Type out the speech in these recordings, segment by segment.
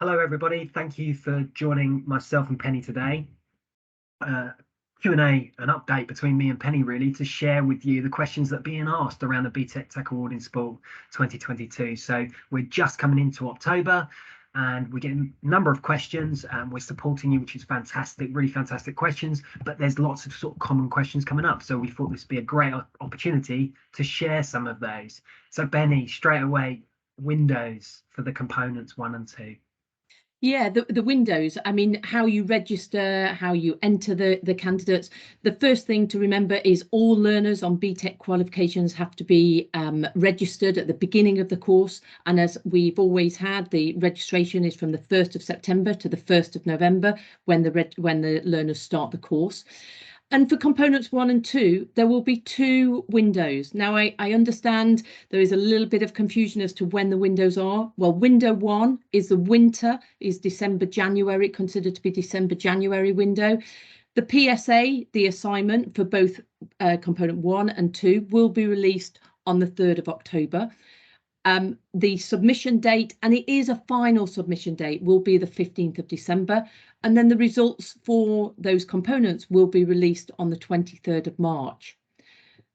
Hello, everybody. Thank you for joining myself and Penny today. Q&A, an update between me and Penny, really, to share with you the questions that are being asked around the BTEC Tech Award in Sport 2022. So we're just coming into October and we're getting a number of questions and we're supporting you, which is fantastic, really fantastic questions. But there's lots of sort of common questions coming up. So we thought this would be a great opportunity to share some of those. So Penny, straight away, windows for the components 1 and 2. Yeah, the windows, I mean, how you register, how you enter the candidates. The first thing to remember is all learners on BTEC qualifications have to be registered at the beginning of the course. And as we've always had, the registration is from the 1st of September to the 1st of November when the learners start the course. And for components 1 and 2, there will be 2 windows. Now, I understand there is a little bit of confusion as to when the windows are. Well, window 1 is the winter, is December, January, considered to be December, January window. The PSA, the assignment for both component 1 and 2, will be released on the 3rd of October. The submission date, and it is a final submission date, will be the 15th of December. And then the results for those components will be released on the 23rd of March.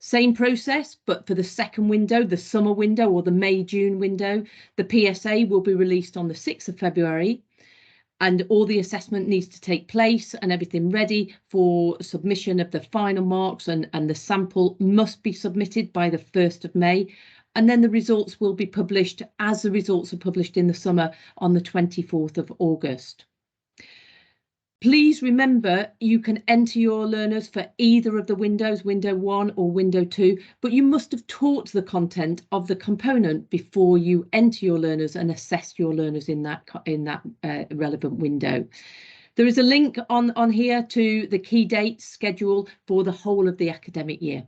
Same process, but for the second window, the summer window or the May-June window, the PSA will be released on the 6th of February. And all the assessment needs to take place and everything ready for submission of the final marks, and the sample must be submitted by the 1st of May. And then the results will be published as the results are published in the summer on the 24th of August. Please remember, you can enter your learners for either of the windows, window 1 or window 2, but you must have taught the content of the component before you enter your learners and assess your learners in that relevant window. There is a link on here to the key dates schedule for the whole of the academic year.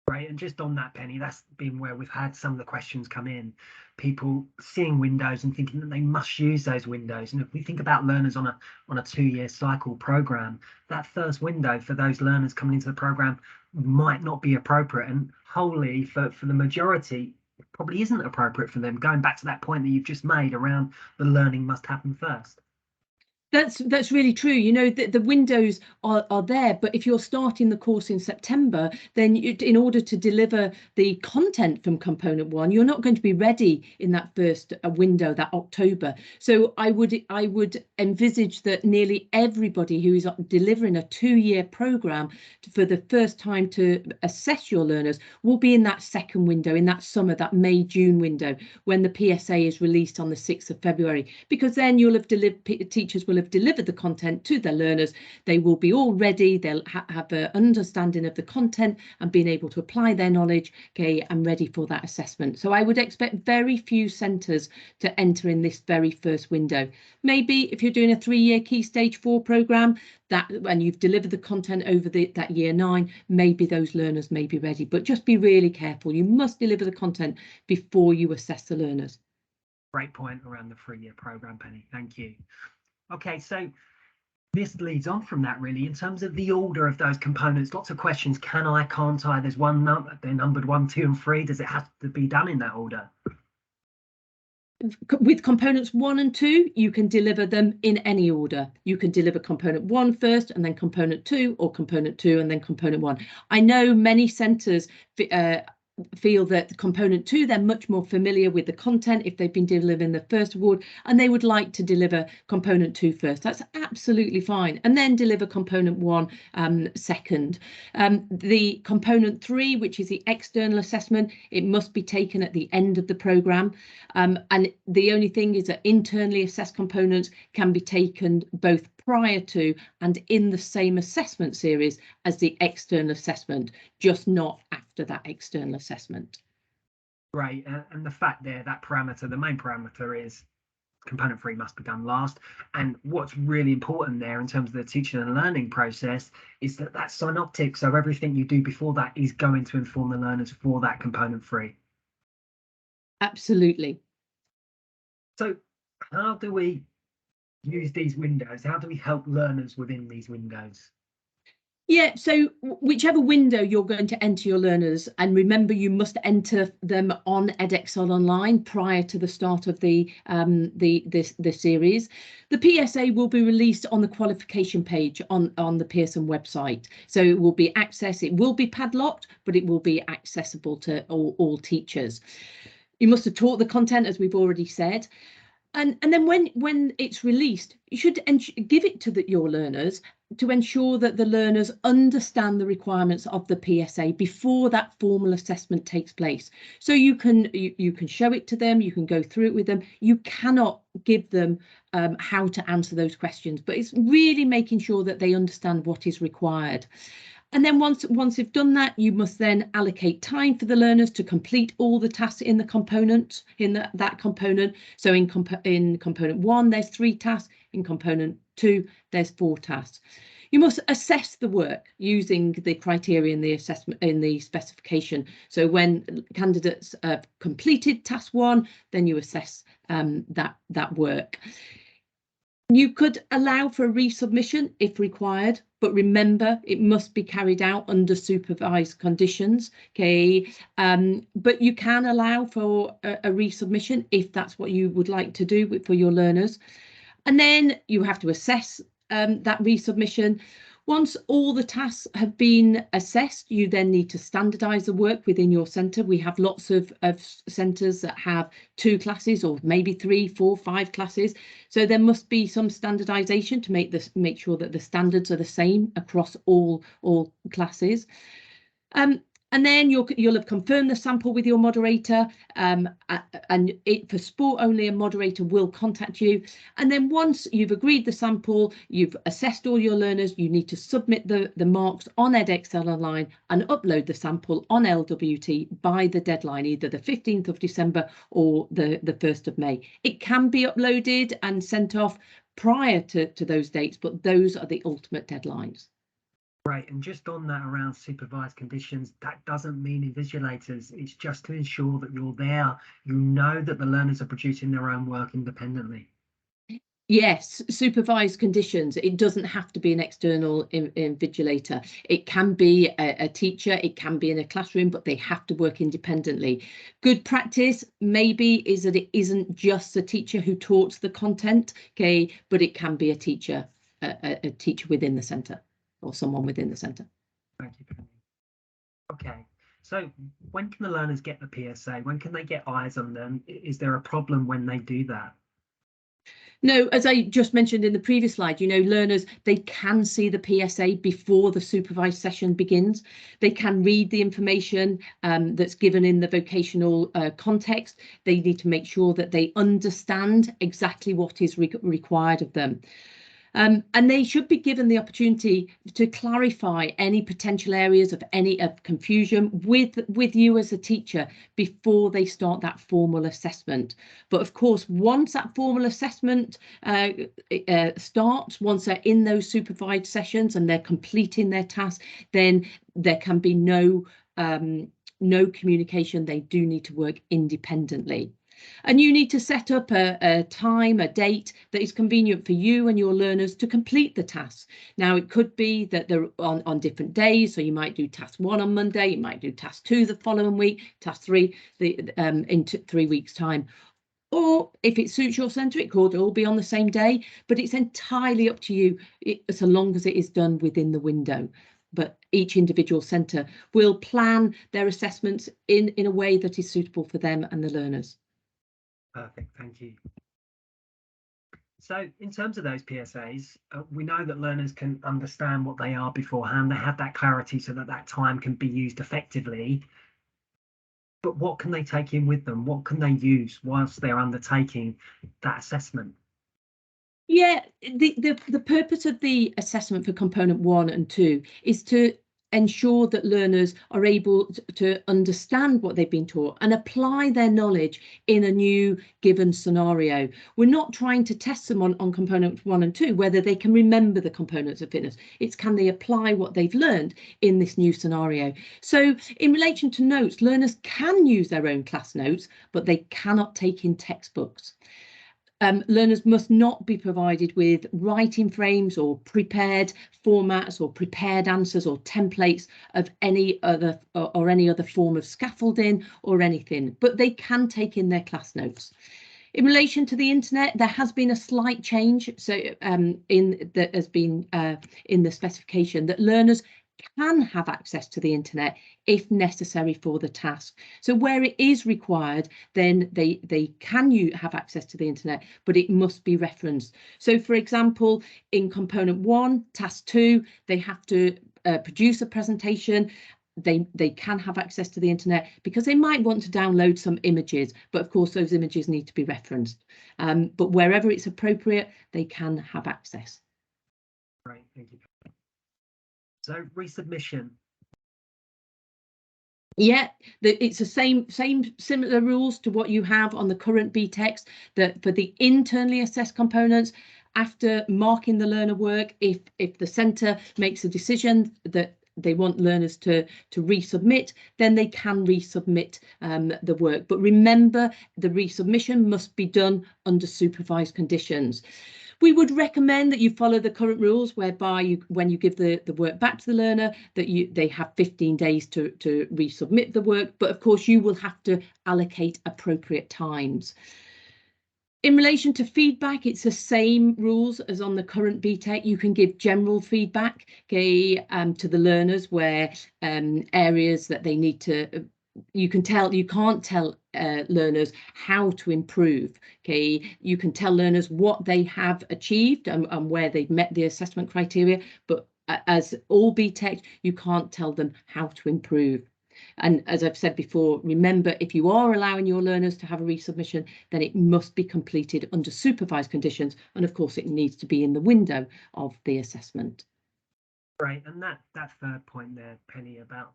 Right, and just on that, Penny, that's been where we've had some of the questions come in. People seeing windows and thinking that they must use those windows. And if we think about learners on a 2-year cycle program, that first window for those learners coming into the program might not be appropriate, and wholly for the majority, it probably isn't appropriate for them. Going back to that point that you've just made around the learning must happen first. That's really true. You know, the windows are there, but if you're starting the course in September, then in order to deliver the content from component 1, you're not going to be ready in that first window, that October. So I would envisage that nearly everybody who is delivering a 2-year program for the first time to assess your learners will be in that second window, in that summer, that May-June window, when the PSA is released on the 6th of February, because then you'll have teachers will have delivered the content to their learners. They will be all ready. They'll have an understanding of the content and being able to apply their knowledge, okay, and ready for that assessment. So I would expect very few centres to enter in this very first window. Maybe if you're doing a 3-year Key Stage 4 programme, that when you've delivered the content over that year 9, maybe those learners may be ready. But just be really careful. You must deliver the content before you assess the learners. Great point around the 3-year programme, Penny. Thank you. Okay, so this leads on from that, really, in terms of the order of those components. Lots of questions. Can I, can't I? There's one number, they're numbered 1, 2 and 3. Does it have to be done in that order? With components 1 and 2, you can deliver them in any order. You can deliver component 1 first and then component 2, or component 2 and then component 1. I know many centres feel that component 2, they're much more familiar with the content if they've been delivering the first award, and they would like to deliver component 2 first. That's absolutely fine, and then deliver component 1 second. The component 3, which is the external assessment, it must be taken at the end of the programme, and the only thing is that internally assessed components can be taken both prior to and in the same assessment series as the external assessment, just not after that external assessment. Right, and the fact there, that parameter, the main parameter is component 3 must be done last. And what's really important there in terms of the teaching and learning process is that that's synoptic. So everything you do before that is going to inform the learners for that component 3. Absolutely. So how do we use these windows? How do we help learners within these windows? Yeah, so whichever window you're going to enter your learners, and remember you must enter them on edXL Online prior to the start of the series. The PSA will be released on the qualification page on the Pearson website. So it will be it will be padlocked, but it will be accessible to all teachers. You must have taught the content, as we've already said. And then when it's released, you should give it to your learners to ensure that the learners understand the requirements of the PSA before that formal assessment takes place. So you can show it to them, you can go through it with them. You cannot give them how to answer those questions, but it's really making sure that they understand what is required. And then once you've done that, you must then allocate time for the learners to complete all the tasks in the component, that component. So in component 1, there's 3 tasks. In component 2, there's 4 tasks. You must assess the work using the criteria in the assessment in the specification. So when candidates have completed task 1, then you assess that work. You could allow for a resubmission if required, but remember it must be carried out under supervised conditions. Okay, but you can allow for a resubmission if that's what you would like to do for your learners. And then you have to assess that resubmission. Once all the tasks have been assessed, you then need to standardise the work within your centre. We have lots of centres that have 2 classes or maybe 3, 4, 5 classes. So there must be some standardisation to make sure that the standards are the same across all classes. And then you'll have confirmed the sample with your moderator, and for sport only, a moderator will contact you. And then once you've agreed the sample, you've assessed all your learners, you need to submit the marks on edXL Online and upload the sample on LWT by the deadline, either the 15th of December or the 1st of May. It can be uploaded and sent off prior to those dates, but those are the ultimate deadlines. Right, and just on that around supervised conditions, that doesn't mean invigilators. It's just to ensure that you're there. You know that the learners are producing their own work independently. Yes, supervised conditions. It doesn't have to be an external invigilator. It can be a teacher, it can be in a classroom, but they have to work independently. Good practice maybe is that it isn't just the teacher who taught the content, okay, but it can be a teacher within the centre or someone within the centre. Thank you, Penny. Okay, so when can the learners get the PSA? When can they get eyes on them? Is there a problem when they do that? No, as I just mentioned in the previous slide, learners, they can see the PSA before the supervised session begins. They can read the information that's given in the vocational context. They need to make sure that they understand exactly what is required of them. And they should be given the opportunity to clarify any potential areas of confusion with you as a teacher before they start that formal assessment. But of course, once that formal assessment starts, once they're in those supervised sessions and they're completing their tasks, then there can be no communication. They do need to work independently. And you need to set up a time, a date that is convenient for you and your learners to complete the tasks. Now, it could be that they're on different days. So you might do task 1 on Monday, you might do task 2 the following week, task 3 in 3 weeks' time. Or if it suits your centre, it could all be on the same day, but it's entirely up to you, so long as it is done within the window. But each individual centre will plan their assessments in a way that is suitable for them and the learners. Perfect, thank you. So in terms of those PSAs, we know that learners can understand what they are beforehand. They have that clarity so that time can be used effectively. But what can they take in with them? What can they use whilst they're undertaking that assessment? Yeah, the purpose of the assessment for component 1 and 2 is to ensure that learners are able to understand what they've been taught and apply their knowledge in a new given scenario. We're not trying to test them on components 1 and 2, whether they can remember the components of fitness. It's can they apply what they've learned in this new scenario. So in relation to notes, learners can use their own class notes, but they cannot take in textbooks. Learners must not be provided with writing frames or prepared formats or prepared answers or templates of any other or any other form of scaffolding or anything, but they can take in their class notes. In relation to the internet, there has been a slight change. So in the specification that learners can have access to the internet if necessary for the task. So where it is required, then they can have access to the internet, but it must be referenced. So for example, in component 1, task 2, they have to produce a presentation. They can have access to the internet because they might want to download some images, but of course those images need to be referenced. But wherever it's appropriate, they can have access. Great, thank you. So resubmission. Yeah, it's the same similar rules to what you have on the current BTECs, that for the internally assessed components, after marking the learner work, if the centre makes a decision that they want learners to resubmit, then they can resubmit the work. But remember, the resubmission must be done under supervised conditions. We would recommend that you follow the current rules, whereby when you give the work back to the learner, that they have 15 days to resubmit the work, but of course you will have to allocate appropriate times. In relation to feedback, it's the same rules as on the current BTEC. You can give general feedback, okay, to the learners where areas that they need to. You can't tell learners how to improve. Okay, you can tell learners what they have achieved and where they've met the assessment criteria, but as all BTEC, you can't tell them how to improve. And as I've said before, remember, if you are allowing your learners to have a resubmission, then it must be completed under supervised conditions. And of course, it needs to be in the window of the assessment. Right, and that third point there, Penny, about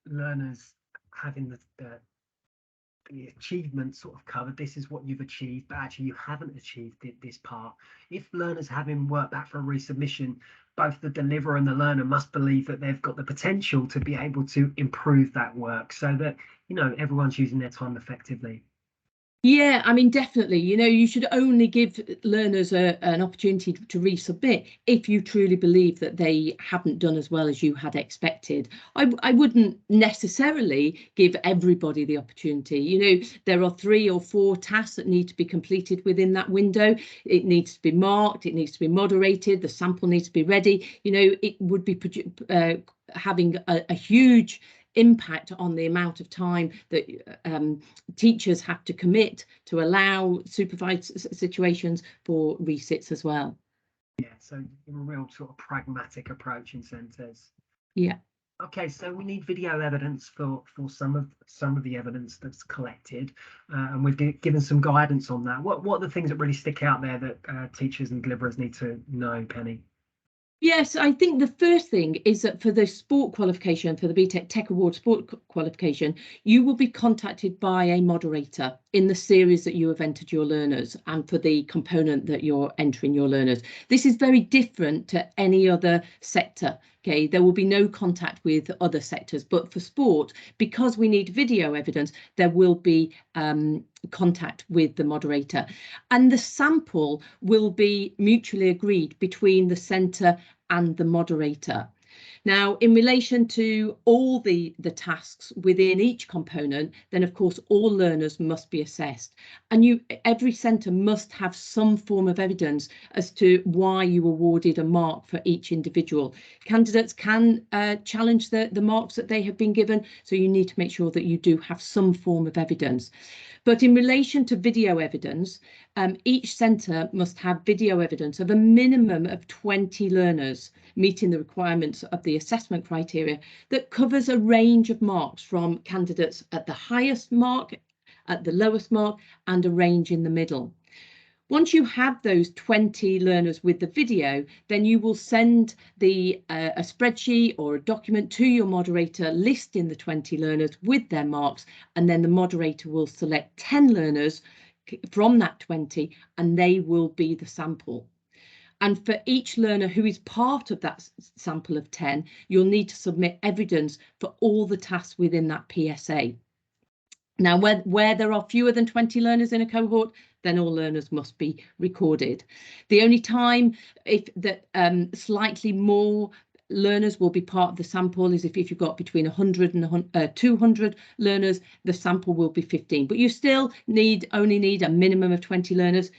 learners having the achievement sort of covered. This is what you've achieved, but actually you haven't achieved this part. If learners having worked back for a resubmission, both the deliverer and the learner must believe that they've got the potential to be able to improve that work, so that, you know, everyone's using their time effectively. Yeah, I mean, definitely, you know, you should only give learners an opportunity to resubmit if you truly believe that they haven't done as well as you had expected. I wouldn't necessarily give everybody the opportunity. You know, there are 3 or 4 tasks that need to be completed within that window. It needs to be marked, it needs to be moderated, the sample needs to be ready. You know, it would be having a huge impact on the amount of time that teachers have to commit to allow supervised situations for resits as well. Yeah, so a real sort of pragmatic approach in centres. Yeah. Okay, so we need video evidence for some of the evidence that's collected, and we've given some guidance on that. What are the things that really stick out there that teachers and deliverers need to know, Penny? Yes, I think the first thing is that for the sport qualification, for the BTEC Tech Award sport qualification, you will be contacted by a moderator in the series that you have entered your learners and for the component that you're entering your learners. This is very different to any other sector. Okay, there will be no contact with other sectors, but for sport, because we need video evidence, there will be contact with the moderator, and the sample will be mutually agreed between the centre and the moderator. Now, in relation to all the tasks within each component, then of course all learners must be assessed, and every centre must have some form of evidence as to why you awarded a mark for each individual. Candidates can challenge the marks that they have been given, so you need to make sure that you do have some form of evidence. But in relation to video evidence, each centre must have video evidence of a minimum of 20 learners meeting the requirements of the assessment criteria that covers a range of marks from candidates at the highest mark, at the lowest mark, and a range in the middle. Once you have those 20 learners with the video, then you will send a spreadsheet or a document to your moderator listing the 20 learners with their marks, and then the moderator will select 10 learners from that 20 and they will be the sample. And for each learner who is part of that sample of 10, you'll need to submit evidence for all the tasks within that PSA. Now, where there are fewer than 20 learners in a cohort, then all learners must be recorded. The only time slightly more learners will be part of the sample is if you've got between 100 and 200 learners, the sample will be 15, but you still only need a minimum of 20 learners.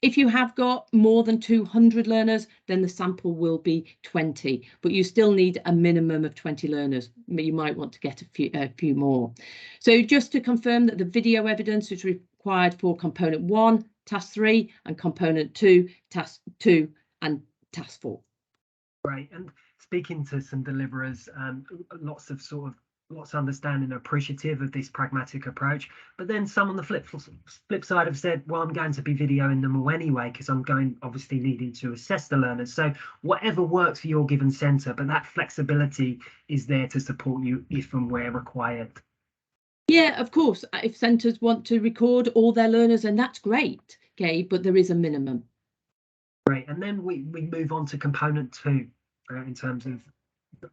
If you have got more than 200 learners, then the sample will be 20, but you still need a minimum of 20 learners. You might want to get a few more. So just to confirm that the video evidence is required for component 1, task 3, and component 2, task 2, and task 4. Great. And speaking to some deliverers, lots of understanding and appreciative of this pragmatic approach, but then some on the flip side have said, well, I'm going to be videoing them all anyway because I'm obviously needing to assess the learners. So whatever works for your given centre, but that flexibility is there to support you if and where required. Yeah, of course, if centres want to record all their learners, and that's great, okay, but there is a minimum. Great. And then we move on to component 2 in terms of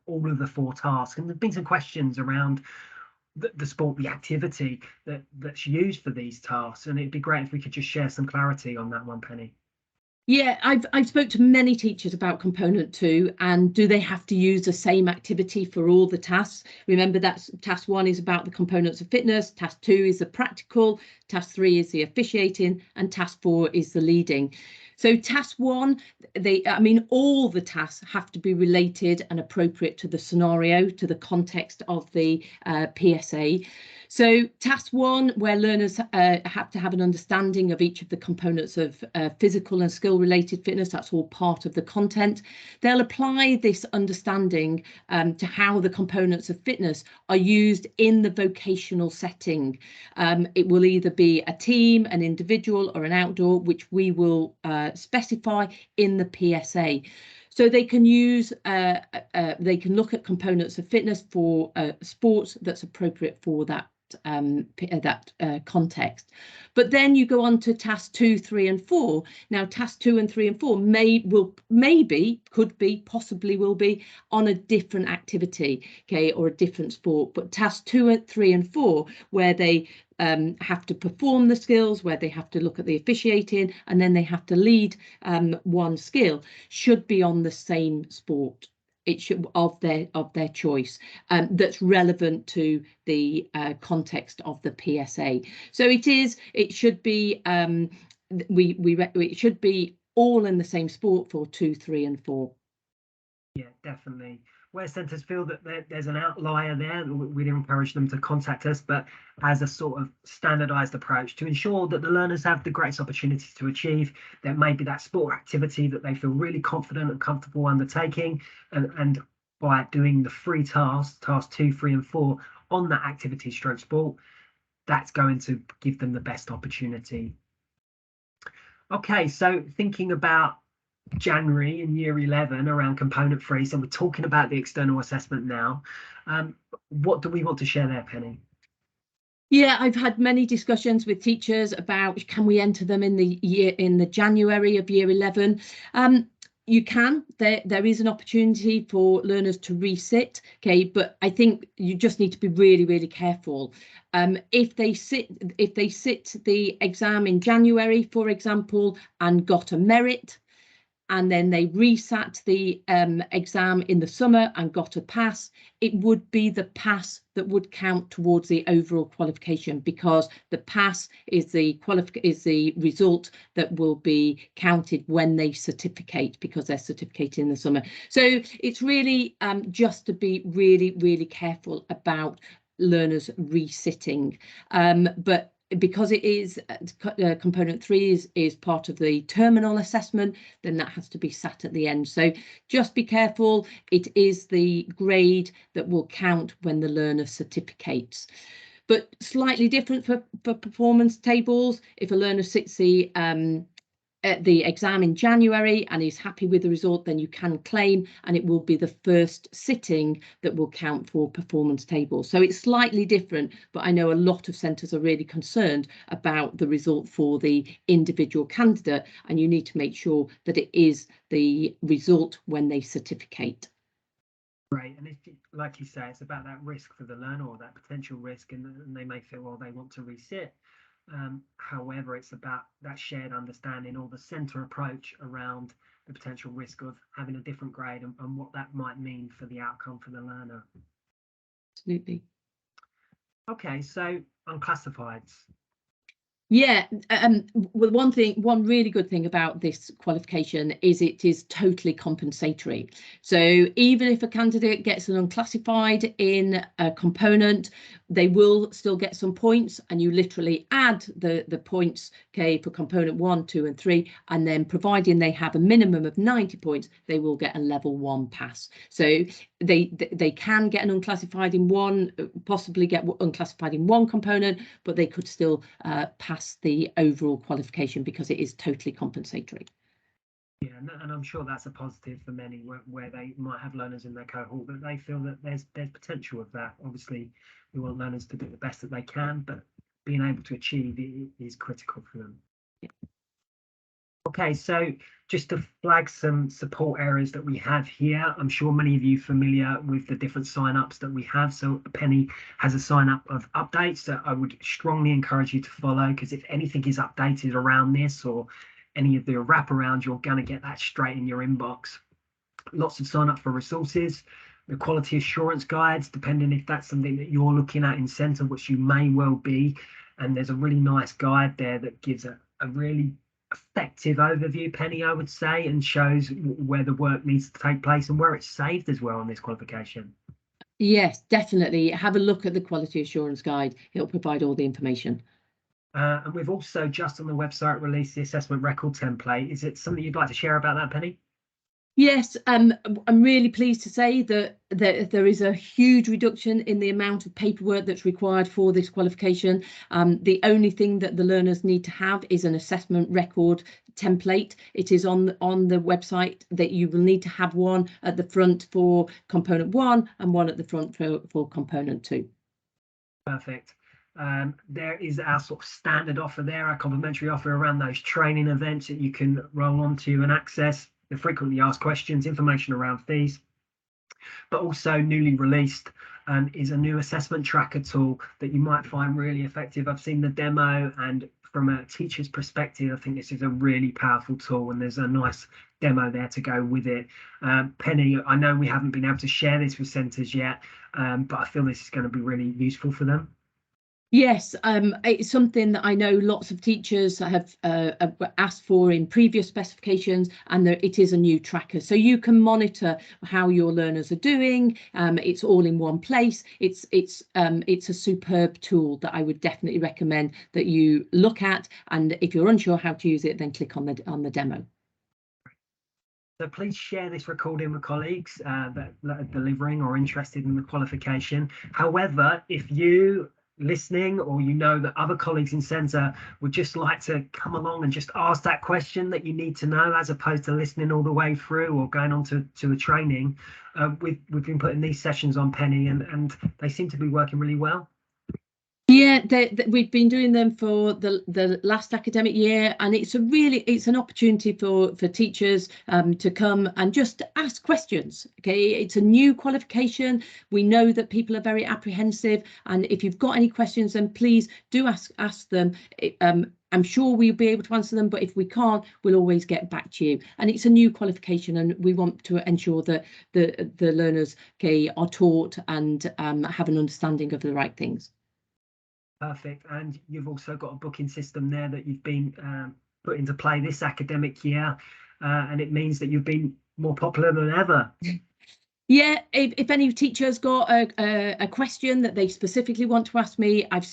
all of the 4 tasks, and there've been some questions around the sport, the activity that's used for these tasks, and it'd be great if we could just share some clarity on that one, Penny. Yeah, I've spoke to many teachers about component 2 and do they have to use the same activity for all the tasks? Remember that task 1 is about the components of fitness, task 2 is the practical, task 3 is the officiating, and task 4 is the leading. So task 1, all the tasks have to be related and appropriate to the scenario, to the context of the PSA. So task 1, where learners have to have an understanding of each of the components of physical and skill related fitness, that's all part of the content. They'll apply this understanding to how the components of fitness are used in the vocational setting. It will either be a team, an individual, or an outdoor, which we will specify in the PSA. So they can they can look at components of fitness for sports that's appropriate for that context. But then you go on to task 2, 3, and 4. Now, task 2 and 3 and 4 possibly will be on a different activity, okay, or a different sport. But task 2, 3, and 4, where they have to perform the skills, where they have to look at the officiating, and then they have to lead one skill, should be on the same sport. It should of their choice that's relevant to the context of the PSA. So it should be it should be all in the same sport for 2, 3, and 4. Yeah, definitely. Where centres feel that there's an outlier there, we'd encourage them to contact us, but as a sort of standardised approach to ensure that the learners have the greatest opportunity to achieve, there may be that sport activity that they feel really confident and comfortable undertaking, and by doing the 3 tasks, task 2, 3, and 4 on that activity stroke sport, that's going to give them the best opportunity. Okay, so thinking about January in year 11 around component 3, so we're talking about the external assessment now. What do we want to share there, Penny? Yeah, I've had many discussions with teachers about can we enter them in the January of year 11. You can. There is an opportunity for learners to resit, okay, but I think you just need to be really, really careful. If they sit the exam in January, for example, and got a merit, and then they resat the exam in the summer and got a pass, it would be the pass that would count towards the overall qualification, because the pass is the result that will be counted when they certificate, because they're certificated in the summer. So it's really just to be really, really careful about learners resitting, but because it is component 3 is part of the terminal assessment, then that has to be sat at the end. So just be careful. It is the grade that will count when the learner certificates. But slightly different for performance tables. If a learner sits at the exam in January and is happy with the result, then you can claim, and it will be the first sitting that will count for performance tables. So it's slightly different, but I know a lot of centres are really concerned about the result for the individual candidate, and you need to make sure that it is the result when they certificate. Right, and if, like you say, it's about that risk for the learner, or that potential risk, and they may feel, well, they want to resit. However, it's about that shared understanding or the centre approach around the potential risk of having a different grade and what that might mean for the outcome for the learner. Absolutely. Okay, so unclassifieds. Yeah, well, one really good thing about this qualification is it is totally compensatory. So even if a candidate gets an unclassified in a component, they will still get some points, and you literally add the points, okay, for component 1, 2 and 3, and then providing they have a minimum of 90 points, they will get a level 1 pass. So they can get an unclassified in one, possibly get unclassified in one component, but they could still pass the overall qualification because it is totally compensatory. Yeah, and I'm sure that's a positive for many where they might have learners in their cohort that they feel that there's potential of that. Obviously, we want learners to do the best that they can, but being able to achieve it is critical for them. Yeah. Okay, so just to flag some support areas that we have here, I'm sure many of you are familiar with the different sign-ups that we have. So Penny has a sign-up of updates that I would strongly encourage you to follow, because if anything is updated around this or any of the wraparound, you're going to get that straight in your inbox. Lots of sign-up for resources, the quality assurance guides, depending if that's something that you're looking at in centre, which you may well be. And there's a really nice guide there that gives a really effective overview, Penny, I would say, and shows where the work needs to take place and where it's saved as well on this qualification. Yes, definitely. Have a look at the quality assurance guide. It'll provide all the information. And we've also just on the website released the assessment record template. Is it something you'd like to share about that, Penny? Yes, I'm really pleased to say that there is a huge reduction in the amount of paperwork that's required for this qualification. The only thing that the learners need to have is an assessment record template. It is on the website that you will need to have one at the front for component 1 and one at the front for component 2. Perfect. There is our sort of standard offer there, our complimentary offer around those training events that you can roll onto and access. The frequently asked questions, information around fees, but also newly released is a new assessment tracker tool that you might find really effective. I've seen the demo, and from a teacher's perspective, I think this is a really powerful tool, and there's a nice demo there to go with it. Penny, I know we haven't been able to share this with centres yet, but I feel this is going to be really useful for them. Yes, it's something that I know lots of teachers have asked for in previous specifications, and it is a new tracker. So you can monitor how your learners are doing. It's all in one place. It's a superb tool that I would definitely recommend that you look at. And if you're unsure how to use it, then click on the demo. So please share this recording with colleagues that are delivering or interested in the qualification. However, if you listening or you know that other colleagues in centre would just like to come along and just ask that question that you need to know, as opposed to listening all the way through or going on to a training, we've been putting these sessions on, Penny, and they seem to be working really well. Yeah, we've been doing them for the last academic year, and it's an opportunity for teachers to come and just ask questions. Okay, it's a new qualification. We know that people are very apprehensive, and if you've got any questions, then please do ask them. I'm sure we'll be able to answer them, but if we can't, we'll always get back to you. And it's a new qualification, and we want to ensure that the learners, okay, are taught and have an understanding of the right things. Perfect. And you've also got a booking system there that you've been put into play this academic year, and it means that you've been more popular than ever. Yeah, if any teacher's got a question that they specifically want to ask me, I've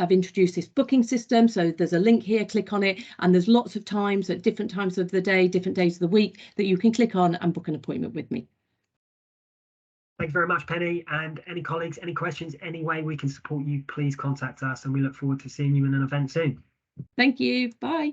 introduced this booking system. So there's a link here, click on it, and there's lots of times at different times of the day, different days of the week that you can click on and book an appointment with me. Thank you very much, Penny. And any colleagues, any questions, any way we can support you, please contact us, and we look forward to seeing you in an event soon. Thank you. Bye.